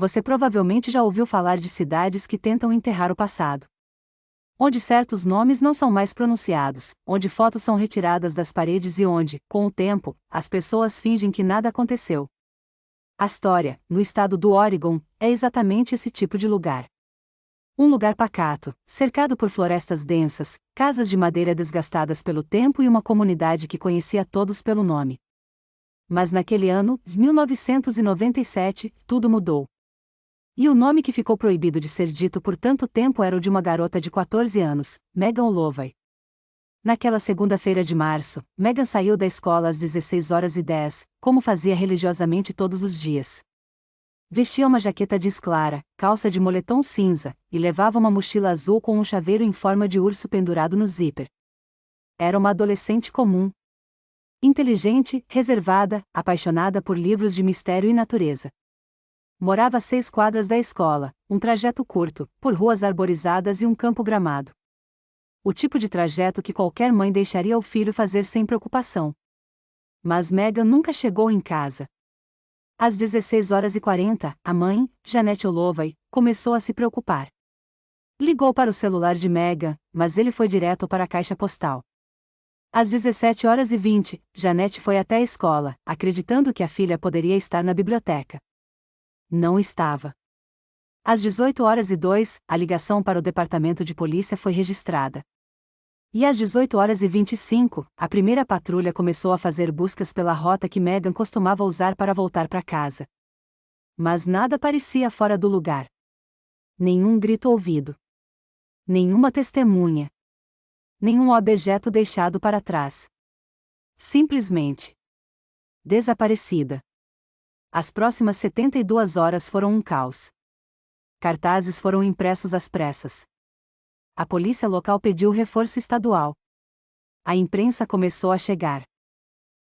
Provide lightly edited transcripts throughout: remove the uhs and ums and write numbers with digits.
Você provavelmente já ouviu falar de cidades que tentam enterrar o passado. Onde certos nomes não são mais pronunciados, onde fotos são retiradas das paredes e onde, com o tempo, as pessoas fingem que nada aconteceu. Astoria, no estado do Oregon, é exatamente esse tipo de lugar. Um lugar pacato, cercado por florestas densas, casas de madeira desgastadas pelo tempo e uma comunidade que conhecia todos pelo nome. Mas naquele ano, 1997, tudo mudou. E o nome que ficou proibido de ser dito por tanto tempo era o de uma garota de 14 anos, Megan Holloway. Naquela segunda-feira de março, Megan saiu da escola às 16h10, como fazia religiosamente todos os dias. Vestia uma jaqueta jeans clara, calça de moletom cinza, e levava uma mochila azul com um chaveiro em forma de urso pendurado no zíper. Era uma adolescente comum. Inteligente, reservada, apaixonada por livros de mistério e natureza. Morava a 6 quadras da escola, um trajeto curto, por ruas arborizadas e um campo gramado. O tipo de trajeto que qualquer mãe deixaria o filho fazer sem preocupação. Mas Megan nunca chegou em casa. Às 16h40, a mãe, Janet Holloway, começou a se preocupar. Ligou para o celular de Megan, mas ele foi direto para a caixa postal. Às 17h20, Janet foi até a escola, acreditando que a filha poderia estar na biblioteca. Não estava. Às 18h02, a ligação para o departamento de polícia foi registrada. E às 18h25, a primeira patrulha começou a fazer buscas pela rota que Megan costumava usar para voltar para casa. Mas nada parecia fora do lugar. Nenhum grito ouvido. Nenhuma testemunha. Nenhum objeto deixado para trás. Simplesmente desaparecida. As próximas 72 horas foram um caos. Cartazes foram impressos às pressas. A polícia local pediu reforço estadual. A imprensa começou a chegar.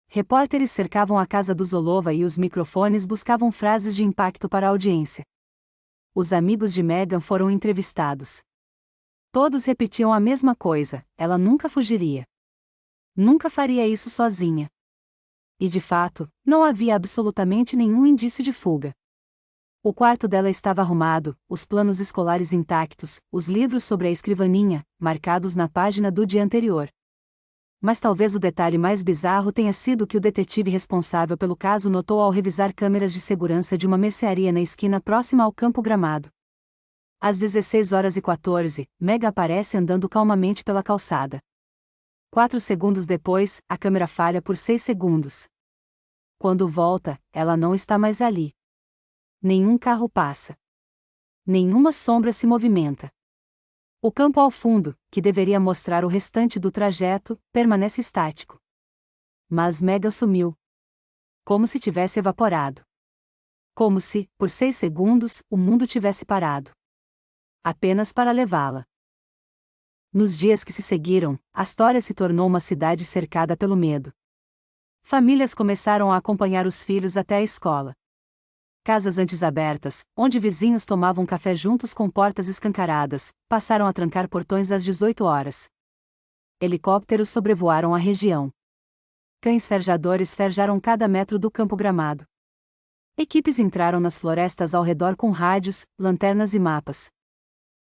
Repórteres cercavam a casa dos Holloway e os microfones buscavam frases de impacto para a audiência. Os amigos de Megan foram entrevistados. Todos repetiam a mesma coisa: ela nunca fugiria. Nunca faria isso sozinha. E de fato, não havia absolutamente nenhum indício de fuga. O quarto dela estava arrumado, os planos escolares intactos, os livros sobre a escrivaninha, marcados na página do dia anterior. Mas talvez o detalhe mais bizarro tenha sido que o detetive responsável pelo caso notou ao revisar câmeras de segurança de uma mercearia na esquina próxima ao campo gramado. Às 16h14, Megan aparece andando calmamente pela calçada. 4 segundos depois, a câmera falha por 6 segundos. Quando volta, ela não está mais ali. Nenhum carro passa. Nenhuma sombra se movimenta. O campo ao fundo, que deveria mostrar o restante do trajeto, permanece estático. Mas Megan sumiu. Como se tivesse evaporado. Como se, por 6 segundos, o mundo tivesse parado. Apenas para levá-la. Nos dias que se seguiram, Astoria se tornou uma cidade cercada pelo medo. Famílias começaram a acompanhar os filhos até a escola. Casas antes abertas, onde vizinhos tomavam café juntos com portas escancaradas, passaram a trancar portões às 18 horas. Helicópteros sobrevoaram a região. Cães farejadores farjaram cada metro do campo gramado. Equipes entraram nas florestas ao redor com rádios, lanternas e mapas.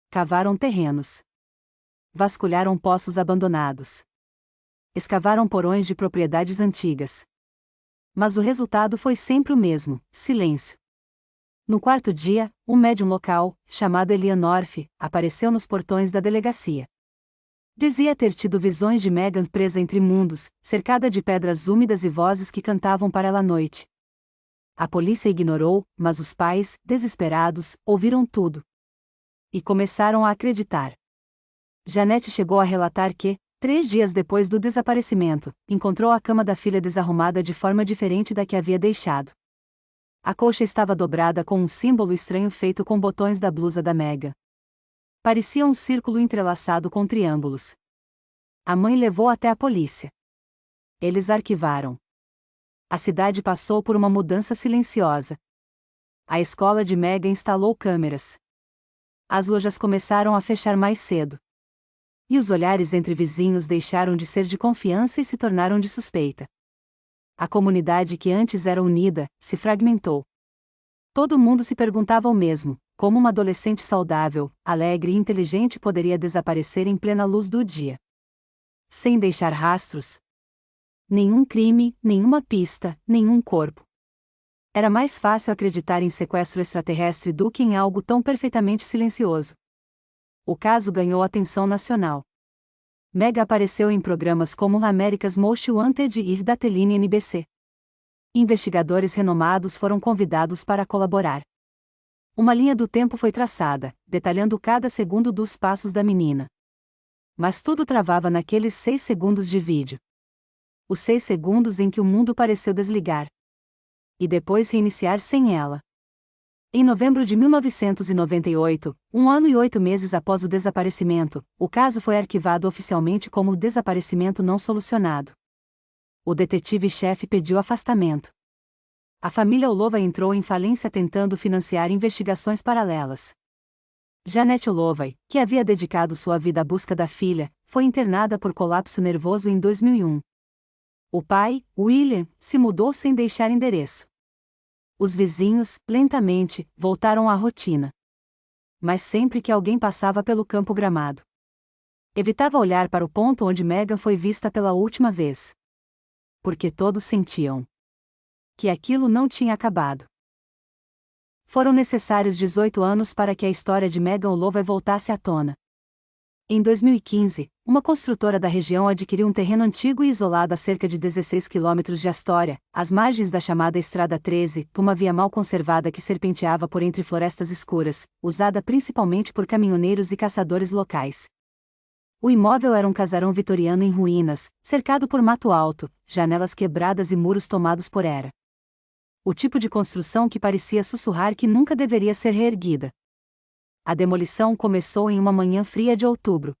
Cavaram terrenos. Vasculharam poços abandonados. Escavaram porões de propriedades antigas. Mas o resultado foi sempre o mesmo: silêncio. No quarto dia, um médium local, chamado Elian North, apareceu nos portões da delegacia. Dizia ter tido visões de Megan presa entre mundos, cercada de pedras úmidas e vozes que cantavam para ela à noite. A polícia ignorou, mas os pais, desesperados, ouviram tudo. E começaram a acreditar. Janet chegou a relatar que, 3 dias depois do desaparecimento, encontrou a cama da filha desarrumada de forma diferente da que havia deixado. A colcha estava dobrada com um símbolo estranho feito com botões da blusa da Megan. Parecia um círculo entrelaçado com triângulos. A mãe levou até a polícia. Eles arquivaram. A cidade passou por uma mudança silenciosa. A escola de Megan instalou câmeras. As lojas começaram a fechar mais cedo. E os olhares entre vizinhos deixaram de ser de confiança e se tornaram de suspeita. A comunidade que antes era unida, se fragmentou. Todo mundo se perguntava o mesmo: como uma adolescente saudável, alegre e inteligente poderia desaparecer em plena luz do dia? Sem deixar rastros? Nenhum crime, nenhuma pista, nenhum corpo. Era mais fácil acreditar em sequestro extraterrestre do que em algo tão perfeitamente silencioso. O caso ganhou atenção nacional. Meg apareceu em programas como America's Most Wanted e da Teline NBC. Investigadores renomados foram convidados para colaborar. Uma linha do tempo foi traçada, detalhando cada segundo dos passos da menina. Mas tudo travava naqueles 6 segundos de vídeo. Os 6 segundos em que o mundo pareceu desligar. E depois reiniciar sem ela. Em novembro de 1998, 1 ano e 8 meses após o desaparecimento, o caso foi arquivado oficialmente como desaparecimento não solucionado. O detetive-chefe pediu afastamento. A família Olova entrou em falência tentando financiar investigações paralelas. Janete Olovay, que havia dedicado sua vida à busca da filha, foi internada por colapso nervoso em 2001. O pai, William, se mudou sem deixar endereço. Os vizinhos, lentamente, voltaram à rotina. Mas sempre que alguém passava pelo campo gramado, evitava olhar para o ponto onde Megan foi vista pela última vez. Porque todos sentiam que aquilo não tinha acabado. Foram necessários 18 anos para que a história de Megan Olovay voltasse à tona. Em 2015, uma construtora da região adquiriu um terreno antigo e isolado a cerca de 16 quilômetros de Astoria, às margens da chamada Estrada 13, uma via mal conservada que serpenteava por entre florestas escuras, usada principalmente por caminhoneiros e caçadores locais. O imóvel era um casarão vitoriano em ruínas, cercado por mato alto, janelas quebradas e muros tomados por era. O tipo de construção que parecia sussurrar que nunca deveria ser reerguida. A demolição começou em uma manhã fria de outubro.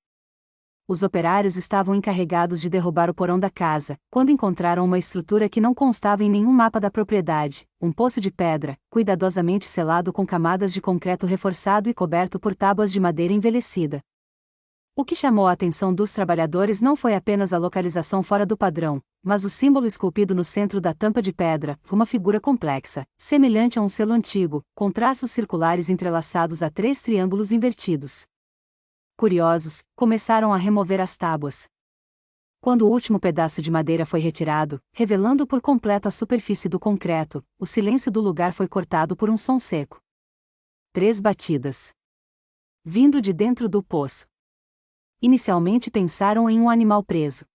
Os operários estavam encarregados de derrubar o porão da casa, quando encontraram uma estrutura que não constava em nenhum mapa da propriedade, um poço de pedra, cuidadosamente selado com camadas de concreto reforçado e coberto por tábuas de madeira envelhecida. O que chamou a atenção dos trabalhadores não foi apenas a localização fora do padrão, mas o símbolo esculpido no centro da tampa de pedra, uma figura complexa, semelhante a um selo antigo, com traços circulares entrelaçados a 3 triângulos invertidos. Curiosos, começaram a remover as tábuas. Quando o último pedaço de madeira foi retirado, revelando por completo a superfície do concreto, o silêncio do lugar foi cortado por um som seco. 3 batidas. Vindo de dentro do poço. Inicialmente pensaram em um animal preso.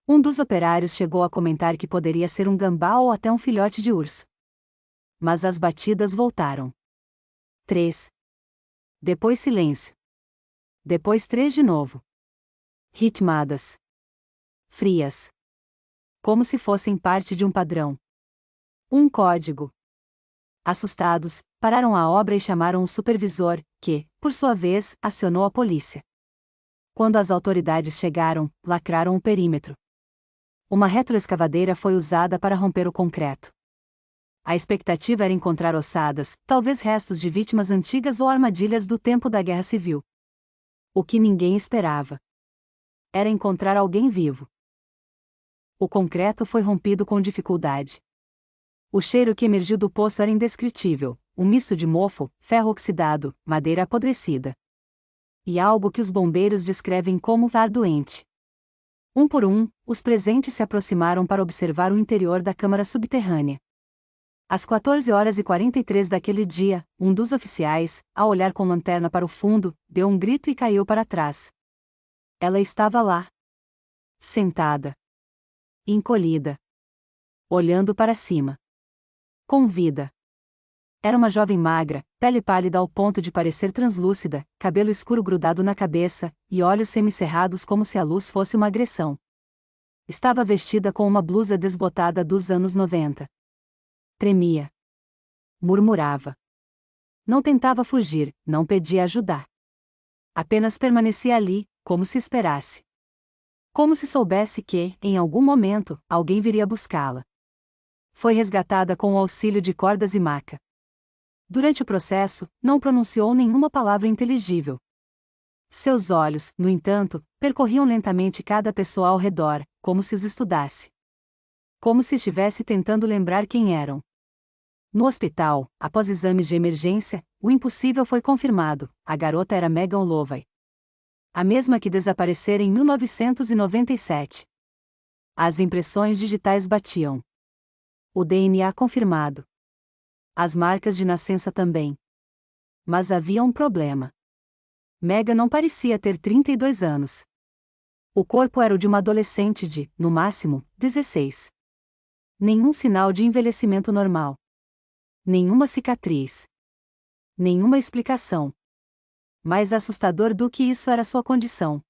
Um dos operários chegou a comentar que poderia ser um gambá ou até um filhote de urso. Mas as batidas voltaram. 3. Depois silêncio. Depois 3 de novo. Ritmadas. Frias. Como se fossem parte de um padrão. Um código. Assustados, pararam a obra e chamaram o supervisor, que, por sua vez, acionou a polícia. Quando as autoridades chegaram, lacraram o perímetro. Uma retroescavadeira foi usada para romper o concreto. A expectativa era encontrar ossadas, talvez restos de vítimas antigas ou armadilhas do tempo da Guerra Civil. O que ninguém esperava era encontrar alguém vivo. O concreto foi rompido com dificuldade. O cheiro que emergiu do poço era indescritível, um misto de mofo, ferro oxidado, madeira apodrecida. E algo que os bombeiros descrevem como ar doente. Um por um, os presentes se aproximaram para observar o interior da câmara subterrânea. Às 14h43 daquele dia, um dos oficiais, ao olhar com lanterna para o fundo, deu um grito e caiu para trás. Ela estava lá. Sentada. Encolhida. Olhando para cima. Com vida. Era uma jovem magra, pele pálida ao ponto de parecer translúcida, cabelo escuro grudado na cabeça, e olhos semicerrados como se a luz fosse uma agressão. Estava vestida com uma blusa desbotada dos anos 90. Tremia. Murmurava. Não tentava fugir, não pedia ajuda. Apenas permanecia ali, como se esperasse. Como se soubesse que, em algum momento, alguém viria buscá-la. Foi resgatada com o auxílio de cordas e maca. Durante o processo, não pronunciou nenhuma palavra inteligível. Seus olhos, no entanto, percorriam lentamente cada pessoa ao redor, como se os estudasse. Como se estivesse tentando lembrar quem eram. No hospital, após exames de emergência, o impossível foi confirmado: a garota era Megan Holloway. A mesma que desaparecera em 1997. As impressões digitais batiam. O DNA confirmado. As marcas de nascença também. Mas havia um problema. Megan não parecia ter 32 anos. O corpo era o de uma adolescente de, no máximo, 16. Nenhum sinal de envelhecimento normal. Nenhuma cicatriz. Nenhuma explicação. Mais assustador do que isso era sua condição.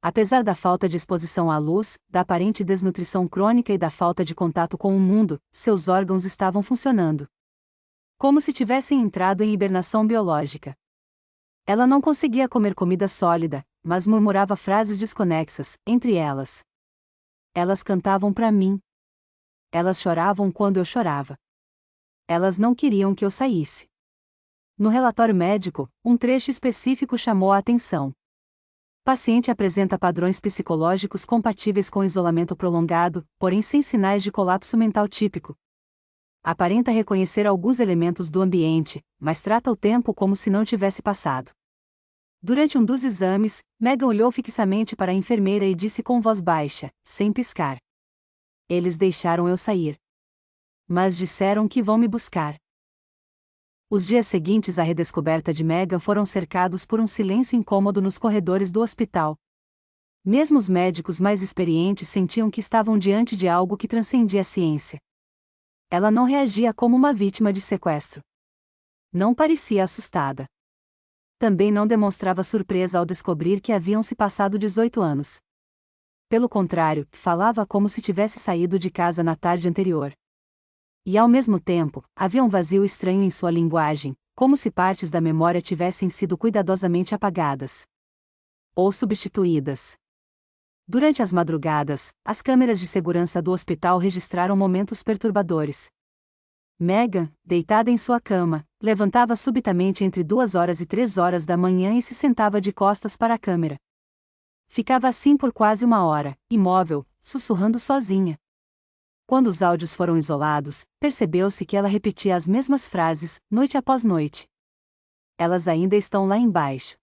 Apesar da falta de exposição à luz, da aparente desnutrição crônica e da falta de contato com o mundo, seus órgãos estavam funcionando como se tivessem entrado em hibernação biológica. Ela não conseguia comer comida sólida, mas murmurava frases desconexas, entre elas. Elas cantavam para mim. Elas choravam quando eu chorava. Elas não queriam que eu saísse. No relatório médico, um trecho específico chamou a atenção. Paciente apresenta padrões psicológicos compatíveis com isolamento prolongado, porém sem sinais de colapso mental típico. Aparenta reconhecer alguns elementos do ambiente, mas trata o tempo como se não tivesse passado. Durante um dos exames, Megan olhou fixamente para a enfermeira e disse com voz baixa, sem piscar: "Eles deixaram eu sair. Mas disseram que vão me buscar." Os dias seguintes à redescoberta de Megan foram cercados por um silêncio incômodo nos corredores do hospital. Mesmo os médicos mais experientes sentiam que estavam diante de algo que transcendia a ciência. Ela não reagia como uma vítima de sequestro. Não parecia assustada. Também não demonstrava surpresa ao descobrir que haviam se passado 18 anos. Pelo contrário, falava como se tivesse saído de casa na tarde anterior. E ao mesmo tempo, havia um vazio estranho em sua linguagem, como se partes da memória tivessem sido cuidadosamente apagadas ou substituídas. Durante as madrugadas, as câmeras de segurança do hospital registraram momentos perturbadores. Megan, deitada em sua cama, levantava subitamente entre 2 horas e 3 horas da manhã e se sentava de costas para a câmera. Ficava assim por quase 1 hora, imóvel, sussurrando sozinha. Quando os áudios foram isolados, percebeu-se que ela repetia as mesmas frases, noite após noite. Elas ainda estão lá embaixo.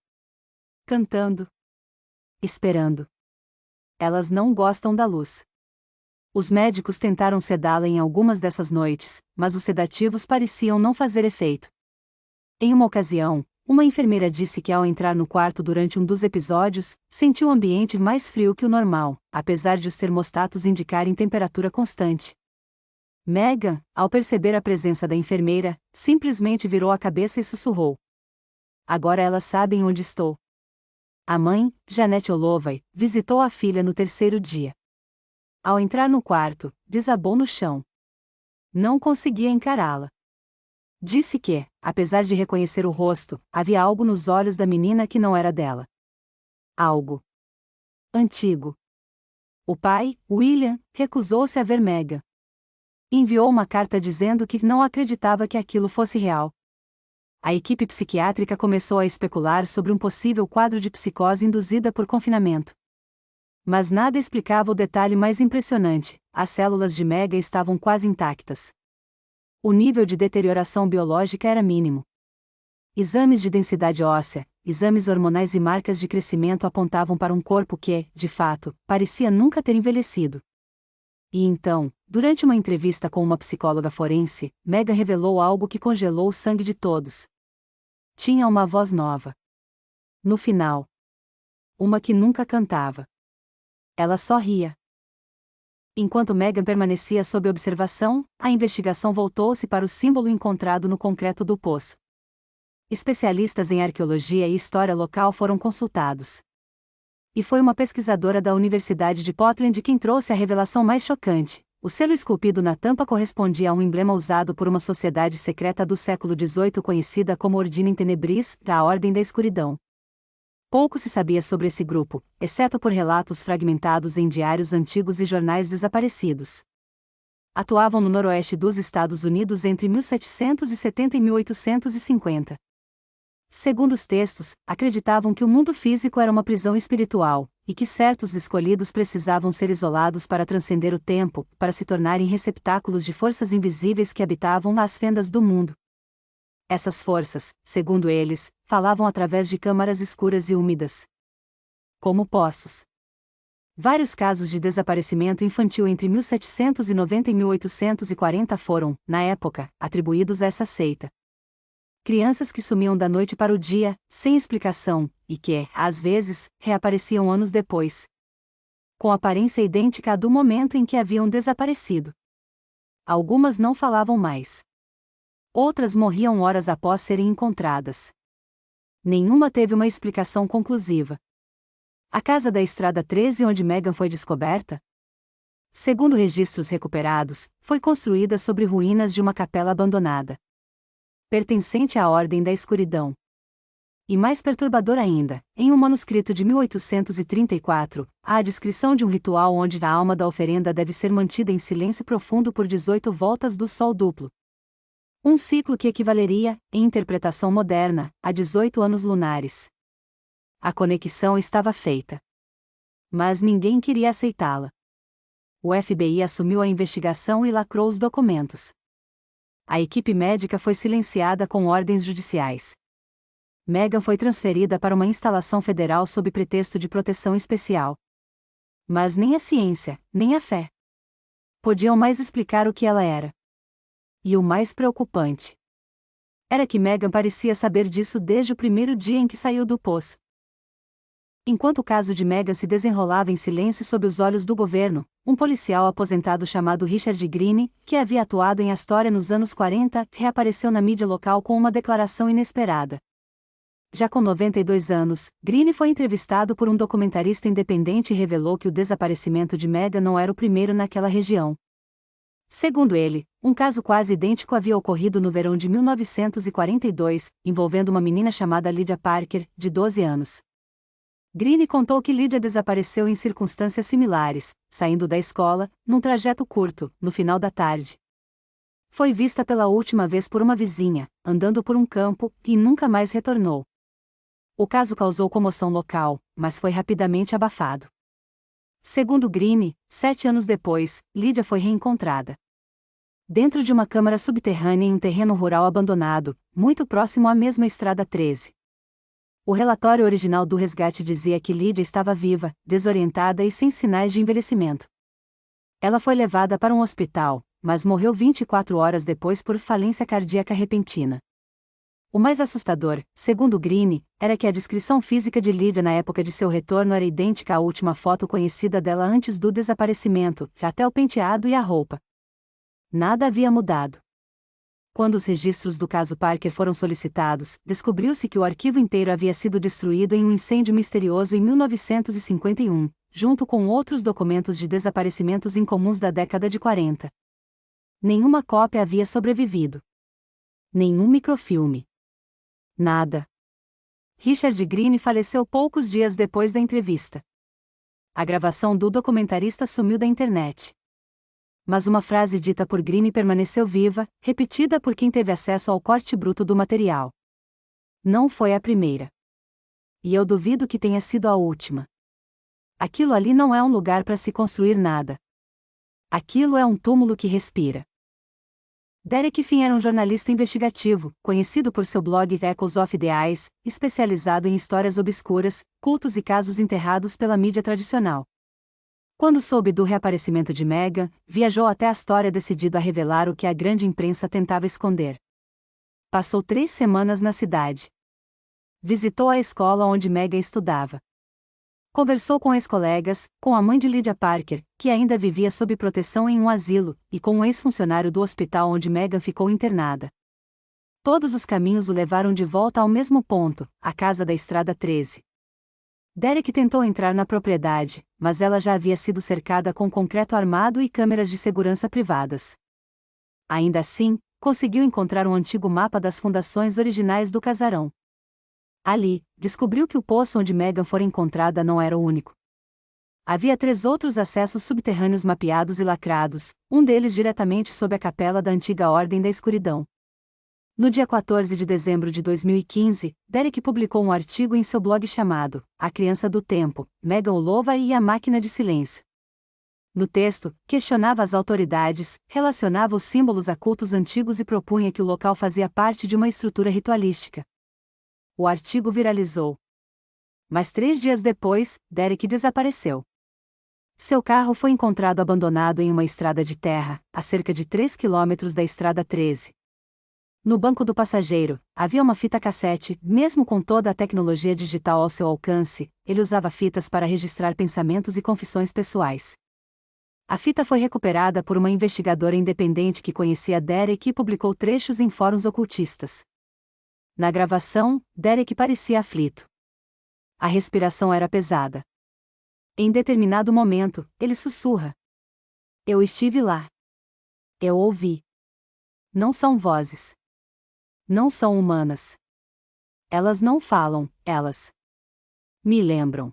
Cantando. Esperando. Elas não gostam da luz. Os médicos tentaram sedá-la em algumas dessas noites, mas os sedativos pareciam não fazer efeito. Em uma ocasião, uma enfermeira disse que ao entrar no quarto durante um dos episódios, sentiu o ambiente mais frio que o normal, apesar de os termostatos indicarem temperatura constante. Megan, ao perceber a presença da enfermeira, simplesmente virou a cabeça e sussurrou: "Agora elas sabem onde estou." A mãe, Janet Holloway, visitou a filha no 3º dia. Ao entrar no quarto, desabou no chão. Não conseguia encará-la. Disse que, apesar de reconhecer o rosto, havia algo nos olhos da menina que não era dela. Algo antigo. O pai, William, recusou-se a ver Megan. Enviou uma carta dizendo que não acreditava que aquilo fosse real. A equipe psiquiátrica começou a especular sobre um possível quadro de psicose induzida por confinamento. Mas nada explicava o detalhe mais impressionante: as células de Megan estavam quase intactas. O nível de deterioração biológica era mínimo. Exames de densidade óssea, exames hormonais e marcas de crescimento apontavam para um corpo que, de fato, parecia nunca ter envelhecido. E então, durante uma entrevista com uma psicóloga forense, Megan revelou algo que congelou o sangue de todos. Tinha uma voz nova. No final. Uma que nunca cantava. Ela só ria. Enquanto Megan permanecia sob observação, a investigação voltou-se para o símbolo encontrado no concreto do poço. Especialistas em arqueologia e história local foram consultados. E foi uma pesquisadora da Universidade de Portland quem trouxe a revelação mais chocante: o selo esculpido na tampa correspondia a um emblema usado por uma sociedade secreta do século XVIII conhecida como Ordine in Tenebris, da Ordem da Escuridão. Pouco se sabia sobre esse grupo, exceto por relatos fragmentados em diários antigos e jornais desaparecidos. Atuavam no noroeste dos Estados Unidos entre 1770 e 1850. Segundo os textos, acreditavam que o mundo físico era uma prisão espiritual, e que certos escolhidos precisavam ser isolados para transcender o tempo, para se tornarem receptáculos de forças invisíveis que habitavam nas fendas do mundo. Essas forças, segundo eles, falavam através de câmaras escuras e úmidas, como poços. Vários casos de desaparecimento infantil entre 1790 e 1840 foram, na época, atribuídos a essa seita. Crianças que sumiam da noite para o dia, sem explicação, e que, às vezes, reapareciam anos depois, com aparência idêntica à do momento em que haviam desaparecido. Algumas não falavam mais. Outras morriam horas após serem encontradas. Nenhuma teve uma explicação conclusiva. A casa da Estrada 13 onde Megan foi descoberta, segundo registros recuperados, foi construída sobre ruínas de uma capela abandonada, pertencente à Ordem da Escuridão. E mais perturbador ainda, em um manuscrito de 1834, há a descrição de um ritual onde a alma da oferenda deve ser mantida em silêncio profundo por 18 voltas do sol duplo. Um ciclo que equivaleria, em interpretação moderna, a 18 anos lunares. A conexão estava feita. Mas ninguém queria aceitá-la. O FBI assumiu a investigação e lacrou os documentos. A equipe médica foi silenciada com ordens judiciais. Megan foi transferida para uma instalação federal sob pretexto de proteção especial. Mas nem a ciência, nem a fé podiam mais explicar o que ela era. E o mais preocupante era que Megan parecia saber disso desde o primeiro dia em que saiu do poço. Enquanto o caso de Megan se desenrolava em silêncio sob os olhos do governo, um policial aposentado chamado Richard Greene, que havia atuado em Astoria nos anos 40, reapareceu na mídia local com uma declaração inesperada. Já com 92 anos, Greene foi entrevistado por um documentarista independente e revelou que o desaparecimento de Megan não era o primeiro naquela região. Segundo ele, um caso quase idêntico havia ocorrido no verão de 1942, envolvendo uma menina chamada Lydia Parker, de 12 anos. Greene contou que Lydia desapareceu em circunstâncias similares, saindo da escola, num trajeto curto, no final da tarde. Foi vista pela última vez por uma vizinha, andando por um campo, e nunca mais retornou. O caso causou comoção local, mas foi rapidamente abafado. Segundo Greene, 7 anos depois, Lydia foi reencontrada dentro de uma câmara subterrânea em um terreno rural abandonado, muito próximo à mesma Estrada 13. O relatório original do resgate dizia que Lydia estava viva, desorientada e sem sinais de envelhecimento. Ela foi levada para um hospital, mas morreu 24 horas depois por falência cardíaca repentina. O mais assustador, segundo Greene, era que a descrição física de Lydia na época de seu retorno era idêntica à última foto conhecida dela antes do desaparecimento, até o penteado e a roupa. Nada havia mudado. Quando os registros do caso Parker foram solicitados, descobriu-se que o arquivo inteiro havia sido destruído em um incêndio misterioso em 1951, junto com outros documentos de desaparecimentos incomuns da década de 40. Nenhuma cópia havia sobrevivido. Nenhum microfilme. Nada. Richard Greene faleceu poucos dias depois da entrevista. A gravação do documentarista sumiu da internet. Mas uma frase dita por Greene permaneceu viva, repetida por quem teve acesso ao corte bruto do material. Não foi a primeira. E eu duvido que tenha sido a última. Aquilo ali não é um lugar para se construir nada. Aquilo é um túmulo que respira. Derek Finn era um jornalista investigativo, conhecido por seu blog Echoes of the Eyes, especializado em histórias obscuras, cultos e casos enterrados pela mídia tradicional. Quando soube do reaparecimento de Megan, viajou até Astoria decidido a revelar o que a grande imprensa tentava esconder. Passou 3 semanas na cidade. Visitou a escola onde Megan estudava. Conversou com ex-colegas, com a mãe de Lydia Parker, que ainda vivia sob proteção em um asilo, e com um ex-funcionário do hospital onde Megan ficou internada. Todos os caminhos o levaram de volta ao mesmo ponto, a casa da Estrada 13. Derek tentou entrar na propriedade, mas ela já havia sido cercada com concreto armado e câmeras de segurança privadas. Ainda assim, conseguiu encontrar um antigo mapa das fundações originais do casarão. Ali, descobriu que o poço onde Megan fora encontrada não era o único. Havia 3 outros acessos subterrâneos mapeados e lacrados, um deles diretamente sob a capela da antiga Ordem da Escuridão. No dia 14 de dezembro de 2015, Derek publicou um artigo em seu blog chamado A Criança do Tempo, Megan Olova e a Máquina de Silêncio. No texto, questionava as autoridades, relacionava os símbolos a cultos antigos e propunha que o local fazia parte de uma estrutura ritualística. O artigo viralizou. Mas 3 dias depois, Derek desapareceu. Seu carro foi encontrado abandonado em uma estrada de terra, a cerca de 3 quilômetros da Estrada 13. No banco do passageiro, havia uma fita cassete. Mesmo com toda a tecnologia digital ao seu alcance, ele usava fitas para registrar pensamentos e confissões pessoais. A fita foi recuperada por uma investigadora independente que conhecia Derek e publicou trechos em fóruns ocultistas. Na gravação, Derek parecia aflito. A respiração era pesada. Em determinado momento, ele sussurra: "Eu estive lá. Eu ouvi. Não são vozes. Não são humanas. Elas não falam, elas me lembram.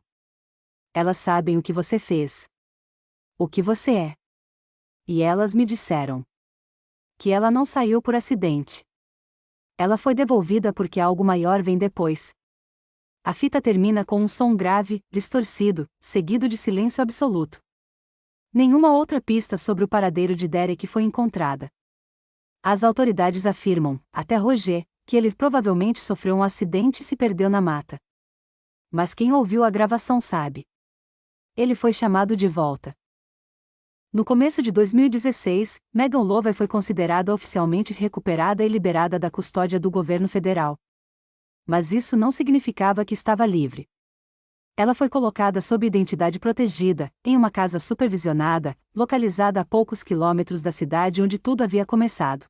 Elas sabem o que você fez. O que você é. E elas me disseram que ela não saiu por acidente. Ela foi devolvida porque algo maior vem depois." A fita termina com um som grave, distorcido, seguido de silêncio absoluto. Nenhuma outra pista sobre o paradeiro de Derek foi encontrada. As autoridades afirmam, até Roger, que ele provavelmente sofreu um acidente e se perdeu na mata. Mas quem ouviu a gravação sabe. Ele foi chamado de volta. No começo de 2016, Megan Olova foi considerada oficialmente recuperada e liberada da custódia do governo federal. Mas isso não significava que estava livre. Ela foi colocada sob identidade protegida, em uma casa supervisionada, localizada a poucos quilômetros da cidade onde tudo havia começado.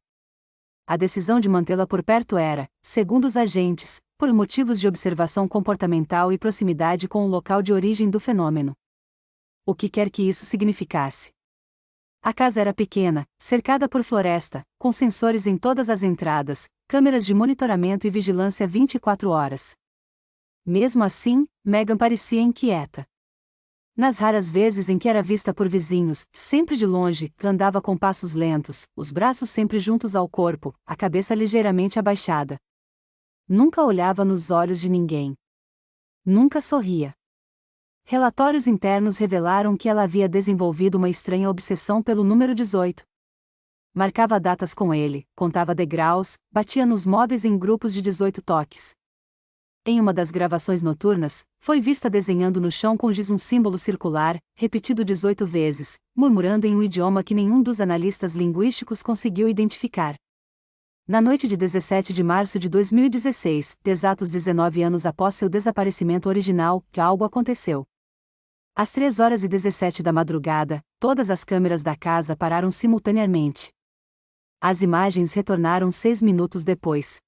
A decisão de mantê-la por perto era, segundo os agentes, por motivos de observação comportamental e proximidade com o local de origem do fenômeno. O que quer que isso significasse. A casa era pequena, cercada por floresta, com sensores em todas as entradas, câmeras de monitoramento e vigilância 24 horas. Mesmo assim, Megan parecia inquieta. Nas raras vezes em que era vista por vizinhos, sempre de longe, andava com passos lentos, os braços sempre juntos ao corpo, a cabeça ligeiramente abaixada. Nunca olhava nos olhos de ninguém. Nunca sorria. Relatórios internos revelaram que ela havia desenvolvido uma estranha obsessão pelo número 18. Marcava datas com ele, contava degraus, batia nos móveis em grupos de 18 toques. Em uma das gravações noturnas, foi vista desenhando no chão com giz um símbolo circular, repetido 18 vezes, murmurando em um idioma que nenhum dos analistas linguísticos conseguiu identificar. Na noite de 17 de março de 2016, exatos 19 anos após seu desaparecimento original, algo aconteceu. Às 3h17 da madrugada, todas as câmeras da casa pararam simultaneamente. As imagens retornaram 6 minutos depois.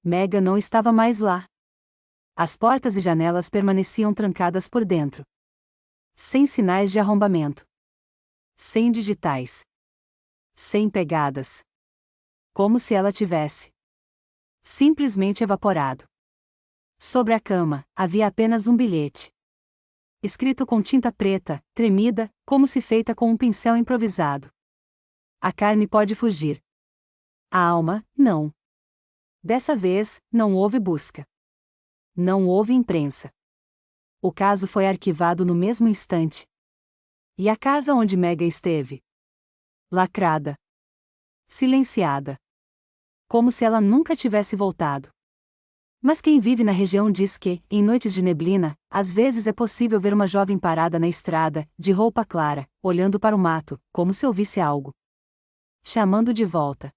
Megan não estava mais lá. As portas e janelas permaneciam trancadas por dentro. Sem sinais de arrombamento. Sem digitais. Sem pegadas. Como se ela tivesse simplesmente evaporado. Sobre a cama, havia apenas um bilhete. Escrito com tinta preta, tremida, como se feita com um pincel improvisado. A carne pode fugir. A alma, não. Dessa vez, não houve busca. Não houve imprensa. O caso foi arquivado no mesmo instante. E a casa onde Megan esteve? Lacrada. Silenciada. Como se ela nunca tivesse voltado. Mas quem vive na região diz que, em noites de neblina, às vezes é possível ver uma jovem parada na estrada, de roupa clara, olhando para o mato, como se ouvisse algo chamando de volta.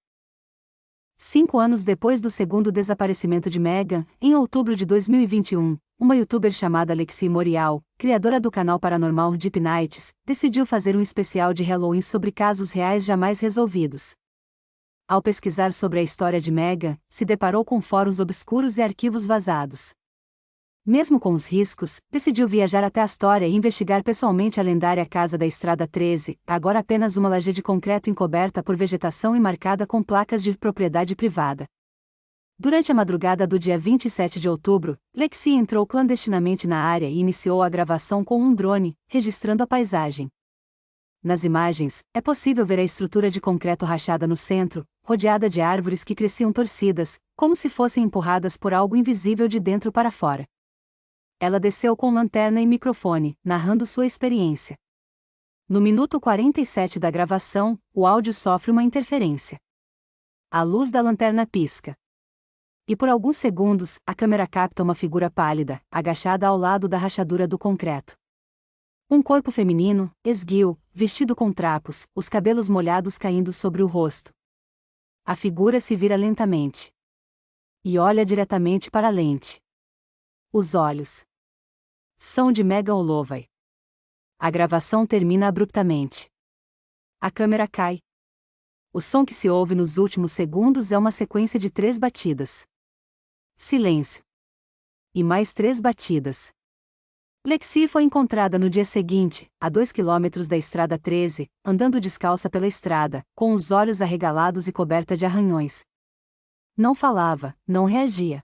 5 anos depois do segundo desaparecimento de Megan, em outubro de 2021, uma youtuber chamada Lexi Morial, criadora do canal paranormal Deep Nights, decidiu fazer um especial de Halloween sobre casos reais jamais resolvidos. Ao pesquisar sobre a história de Megan, se deparou com fóruns obscuros e arquivos vazados. Mesmo com os riscos, decidiu viajar até Astoria e investigar pessoalmente a lendária casa da Estrada 13, agora apenas uma laje de concreto encoberta por vegetação e marcada com placas de propriedade privada. Durante a madrugada do dia 27 de outubro, Lexi entrou clandestinamente na área e iniciou a gravação com um drone, registrando a paisagem. Nas imagens, é possível ver a estrutura de concreto rachada no centro, rodeada de árvores que cresciam torcidas, como se fossem empurradas por algo invisível de dentro para fora. Ela desceu com lanterna e microfone, narrando sua experiência. No minuto 47 da gravação, o áudio sofre uma interferência. A luz da lanterna pisca. E por alguns segundos, a câmera capta uma figura pálida, agachada ao lado da rachadura do concreto. Um corpo feminino, esguio, vestido com trapos, os cabelos molhados caindo sobre o rosto. A figura se vira lentamente. E olha diretamente para a lente. Os olhos são de Megan Holloway. A gravação termina abruptamente. A câmera cai. O som que se ouve nos últimos segundos é uma sequência de 3 batidas. Silêncio. E mais 3 batidas. Lexi foi encontrada no dia seguinte, a 2 quilômetros da Estrada 13, andando descalça pela estrada, com os olhos arregalados e coberta de arranhões. Não falava, não reagia.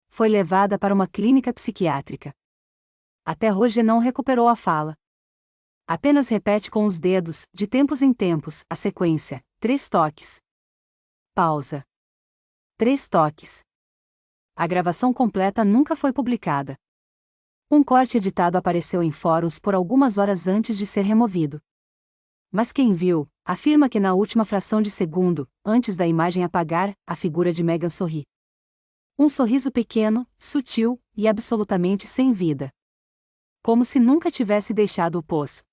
Foi levada para uma clínica psiquiátrica. Até hoje não recuperou a fala. Apenas repete com os dedos, de tempos em tempos, a sequência: 3 toques. Pausa. 3 toques. A gravação completa nunca foi publicada. Um corte editado apareceu em fóruns por algumas horas antes de ser removido. Mas quem viu, afirma que na última fração de segundo, antes da imagem apagar, a figura de Megan sorri. Um sorriso pequeno, sutil, e absolutamente sem vida. Como se nunca tivesse deixado o poço.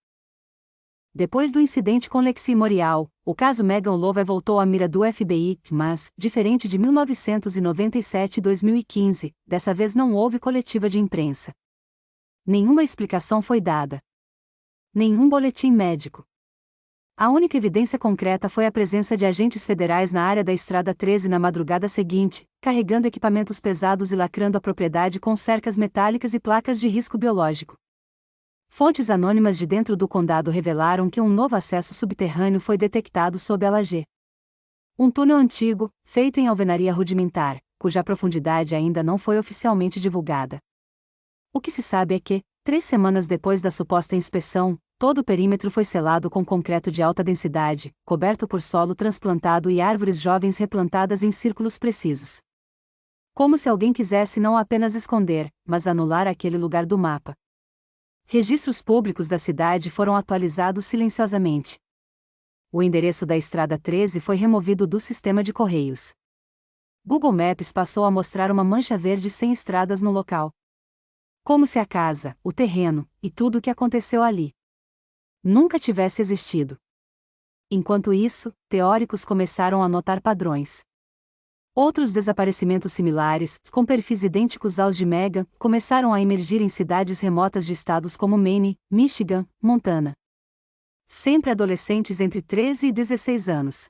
Depois do incidente com Lexi Morial, o caso Megan Holloway voltou à mira do FBI, mas, diferente de 1997 e 2015, dessa vez não houve coletiva de imprensa. Nenhuma explicação foi dada. Nenhum boletim médico. A única evidência concreta foi a presença de agentes federais na área da Estrada 13 na madrugada seguinte, carregando equipamentos pesados e lacrando a propriedade com cercas metálicas e placas de risco biológico. Fontes anônimas de dentro do condado revelaram que um novo acesso subterrâneo foi detectado sob a laje. Um túnel antigo, feito em alvenaria rudimentar, cuja profundidade ainda não foi oficialmente divulgada. O que se sabe é que, 3 semanas depois da suposta inspeção, todo o perímetro foi selado com concreto de alta densidade, coberto por solo transplantado e árvores jovens replantadas em círculos precisos. Como se alguém quisesse não apenas esconder, mas anular aquele lugar do mapa. Registros públicos da cidade foram atualizados silenciosamente. O endereço da Estrada 13 foi removido do sistema de correios. Google Maps passou a mostrar uma mancha verde sem estradas no local. Como se a casa, o terreno, e tudo o que aconteceu ali nunca tivesse existido. Enquanto isso, teóricos começaram a notar padrões. Outros desaparecimentos similares, com perfis idênticos aos de Megan, começaram a emergir em cidades remotas de estados como Maine, Michigan, Montana. Sempre adolescentes entre 13 e 16 anos.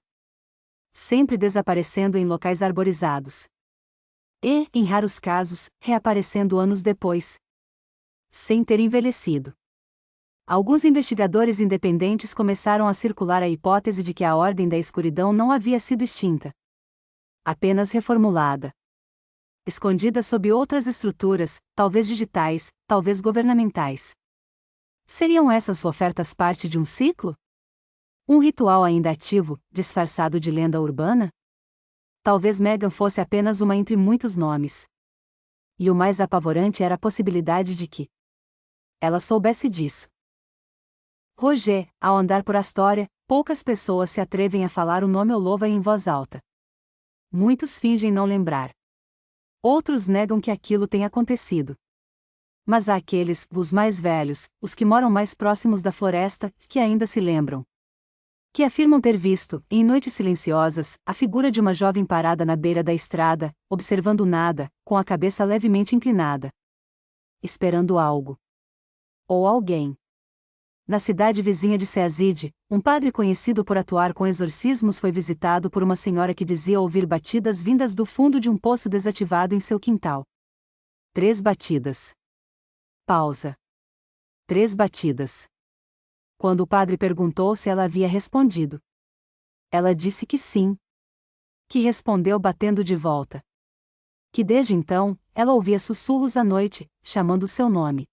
Sempre desaparecendo em locais arborizados. E, em raros casos, reaparecendo anos depois. Sem ter envelhecido. Alguns investigadores independentes começaram a circular a hipótese de que a Ordem da Escuridão não havia sido extinta. Apenas reformulada. Escondida sob outras estruturas, talvez digitais, talvez governamentais. Seriam essas ofertas parte de um ciclo? Um ritual ainda ativo, disfarçado de lenda urbana? Talvez Megan fosse apenas uma entre muitos nomes. E o mais apavorante era a possibilidade de que ela soubesse disso. Roger, ao andar por Astoria, poucas pessoas se atrevem a falar o nome Holloway em voz alta. Muitos fingem não lembrar. Outros negam que aquilo tenha acontecido. Mas há aqueles, os mais velhos, os que moram mais próximos da floresta, que ainda se lembram. Que afirmam ter visto, em noites silenciosas, a figura de uma jovem parada na beira da estrada, observando nada, com a cabeça levemente inclinada. Esperando algo. Ou alguém. Na cidade vizinha de Seazide, um padre conhecido por atuar com exorcismos foi visitado por uma senhora que dizia ouvir batidas vindas do fundo de um poço desativado em seu quintal. 3 batidas. Pausa. 3 batidas. Quando o padre perguntou se ela havia respondido, ela disse que sim. Que respondeu batendo de volta. Que desde então, ela ouvia sussurros à noite, chamando seu nome.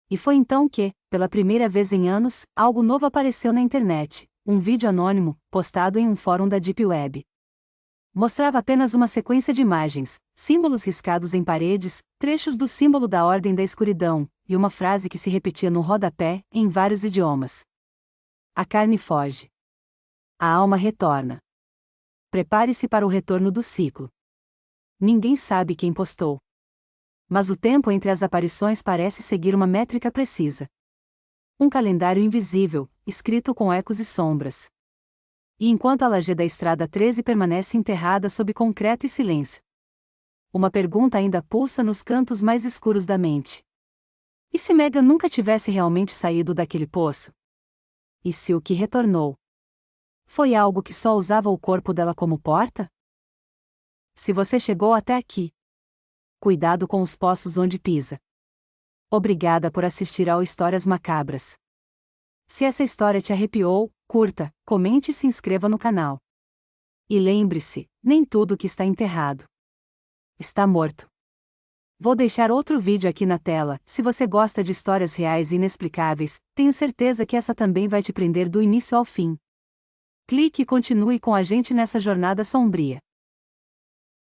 E foi então que, Pela primeira vez em anos, algo novo apareceu na internet, um vídeo anônimo, postado em um fórum da Deep Web. Mostrava apenas uma sequência de imagens, símbolos riscados em paredes, trechos do símbolo da Ordem da Escuridão, e uma frase que se repetia no rodapé, em vários idiomas. A carne foge. A alma retorna. Prepare-se para o retorno do ciclo. Ninguém sabe quem postou. Mas o tempo entre as aparições parece seguir uma métrica precisa. Um calendário invisível, escrito com ecos e sombras. E enquanto a laje da Estrada 13 permanece enterrada sob concreto e silêncio, uma pergunta ainda pulsa nos cantos mais escuros da mente. E se Megan nunca tivesse realmente saído daquele poço? E se o que retornou foi algo que só usava o corpo dela como porta? Se você chegou até aqui, cuidado com os poços onde pisa. Obrigada por assistir ao Histórias Macabras. Se essa história te arrepiou, curta, comente e se inscreva no canal. E lembre-se, nem tudo que está enterrado está morto. Vou deixar outro vídeo aqui na tela. Se você gosta de histórias reais e inexplicáveis, tenho certeza que essa também vai te prender do início ao fim. Clique e continue com a gente nessa jornada sombria.